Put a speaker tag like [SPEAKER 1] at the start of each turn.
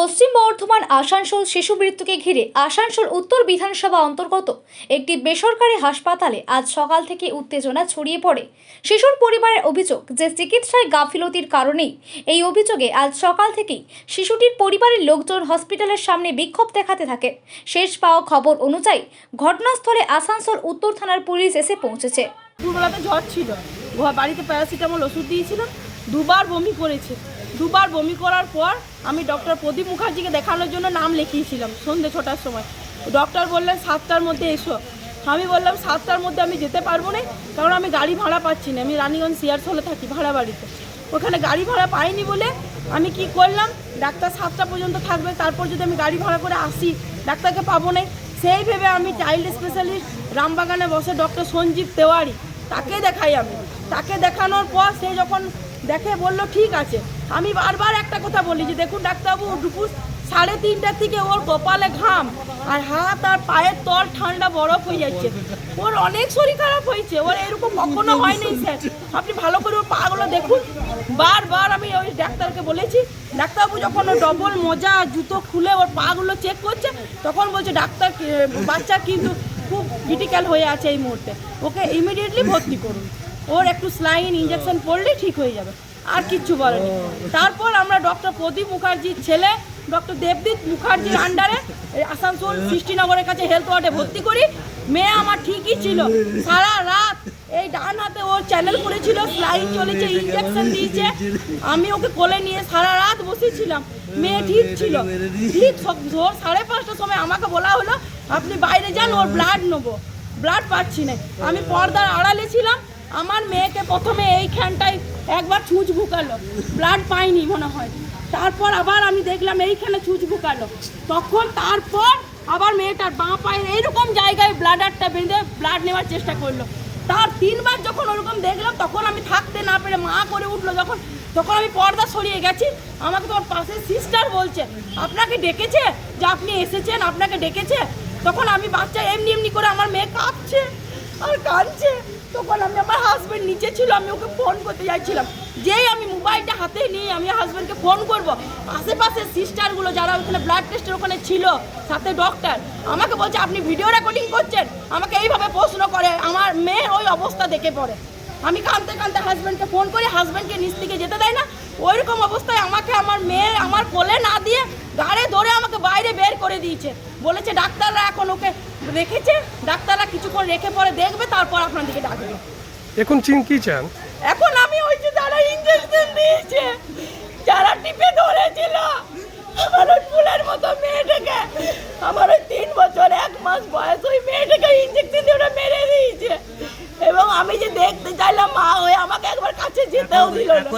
[SPEAKER 1] পশ্চিম বর্ধমান আসানসোল শিশু মৃত্যুকে ঘিরে আসানসোল উত্তর বিধানসভা অন্তর্গত একটি বেসরকারি হাসপাতালে আজ সকাল থেকে উত্তেজনা ছড়িয়ে পড়ে। শিশুর পরিবারের অভিযোগ যে চিকিৎসায় গাফিলতির কারণেই এই অভিযোগে আজ সকাল থেকেই শিশুটির পরিবারের লোকজন হসপিটালের সামনে বিক্ষোভ দেখাতে থাকে। শেষ পাওয়া খবর অনুযায়ী ঘটনাস্থলে আসানসোল উত্তর থানার পুলিশ এসে পৌঁছেছে।
[SPEAKER 2] দুপুরবেলাতে জ্বর ছিল, বাড়িতে প্যারাসিটামল ওষুধ দিয়েছিলাম, দুবার বমি করেছে। দুবার বমি করার পর আমি ডক্টর প্রদীপ মুখার্জিকে দেখানোর জন্য নাম লিখিয়েছিলাম সন্ধ্যে 6টার সময়। ডক্টর বললেন 7টার মধ্যে এসো। আমি বললাম 7টার মধ্যে আমি যেতে পারবো না, কারণ আমি গাড়ি ভাড়া পাচ্ছি না। আমি রানীগঞ্জ সিআরস হলে থাকি ভাড়া বাড়িতে, ওখানে গাড়ি ভাড়া পাইনি বলে আমি কি করলাম, ডাক্তার 7টা পর্যন্ত থাকবে, তারপর যদি আমি গাড়ি ভাড়া করে আসি ডাক্তারকে পাবো না। সেই ভেবে আমি চাইল্ড স্পেশালিস্ট রামবাগানে বসে ডক্টর সঞ্জীব তেওয়ারি তাকে দেখাই। আমি তাকে দেখানোর পর সে যখন দেখে বলল ঠিক আছে। আমি বারবার একটা কথা বলি যে দেখুন ডাক্তারবাবু, দুপুর 3:30টার থেকে ওর কপালে ঘাম আর হাত আর পায়ের তল ঠান্ডা বরফ হয়ে যাচ্ছে, ওর অনেক শরীর খারাপ হয়েছে, ওর এরকম কখনো হয়নি স্যার, আপনি ভালো করে ওর পাগুলো দেখুন। বারবার আমি ওই ডাক্তারকে বলেছি। ডাক্তারবাবু যখন ওর ডবল মোজা জুতো খুলে ওর পাগুলো চেক করছে তখন বলছে ডাক্তার বাচ্চা কিন্তু খুব ক্রিটিক্যাল হয়ে আছে এই মুহূর্তে, ওকে ইমিডিয়েটলি ভর্তি করুন, ওর একটু স্লাইন ইঞ্জেকশন পড়লে ঠিক হয়ে যাবে, আর কিচ্ছু বলেনি। তারপর আমরা ডক্টর প্রদীপ মুখার্জির ছেলে ডক্টর দেবদীপ মুখার্জির আন্ডারে আসানসোল সৃষ্টিনগরের কাছে হেলথ ওয়ার্ডে ভর্তি করি। মেয়ে আমার ঠিকই ছিল, সারা রাত এই ডান হাতে ওর চ্যানেল পড়েছিল, স্লাইন চলেছে, ইঞ্জেকশন দিয়েছে, আমি ওকে কোলে নিয়ে সারা রাত বসেছিলাম। মেয়ে ঠিক ছিল। ঠিক ভোর 5:30টার সময় আমাকে বলা হলো আপনি বাইরে যান, ওর ব্লাড নেবো। ব্লাড পাচ্ছি না, আমি পর্দার আড়ালে ছিলাম। আমার মেয়েকে প্রথমে এইখানটায় একবার ছুঁচ ঢুকালো, ব্লাড পাইনি মনে হয়, তারপর আবার আমি দেখলাম এইখানে ছুঁচ ঢুকালো, তখন তারপর আবার মেয়েটার বাঁ পায়ের এইরকম জায়গায় ব্লাডারটা বেঁধে ব্লাড নেওয়ার চেষ্টা করলো। তার 3বার যখন ওরকম দেখলাম তখন আমি থাকতে না পেরে মা করে উঠলো, তখন আমি পর্দা সরিয়ে গেছি। আমাকে তোর পাশে সিস্টার বলছে আপনাকে ডেকেছে, যে আপনি এসেছেন, আপনাকে ডেকেছে। তখন আমি বাচ্চা এমনি করে আমার মেয়ে কাঁপছে আর কাঁদছে, তখন আমি আমার হাজব্যান্ড নিচে ছিল, আমি ওকে ফোন করতে যাচ্ছিলাম। যেই আমি মোবাইলটা হাতে নিয়ে আমি হাজব্যান্ডকে ফোন করব, আশেপাশে সিস্টারগুলো যারা ওখানে ব্লাড টেস্টের ওখানে ছিল সাথে ডক্টর আমাকে বলছে আপনি ভিডিও রেকর্ডিং করছেন, আমাকে এইভাবে প্রশ্ন করে। আমার মেয়ের ওই অবস্থা দেখে পড়ে আমি কাঁদতে কাঁদতে হাজব্যান্ডকে ফোন করি, হাজব্যান্ডকে নিচ থেকে যেতে দেয় না। ওইরকম অবস্থায় আমাকে আমার মেয়ে আমার কোলে না দিয়ে গাড়ি ধরে আমাকে বাইরে বের করে দিয়েছে, বলেছে ডাক্তাররা এখন ওকে রেখেছে, ডাক্তাররা কিছুক্ষণ রেখে পরে দেখবে, তারপর আপনাদেরকে ডাকবে।
[SPEAKER 3] এখন কি চান?
[SPEAKER 2] এখন আমি ওই যে যারা ইঞ্জেকশন দিয়েছে, যারা টিপে ধরেছিল আমার ওই ফুলের মতো মেয়েটাকে, আমার ওই 3 বছর 1 মাস বয়স ওই মেয়েটাকে ইঞ্জেকশন দিয়ে ওরা মেরে দিয়েছে। এবং আমি যে দেখতে চাইলাম মা হয়ে আমাকে একবার কাছে যেতেও দিল না।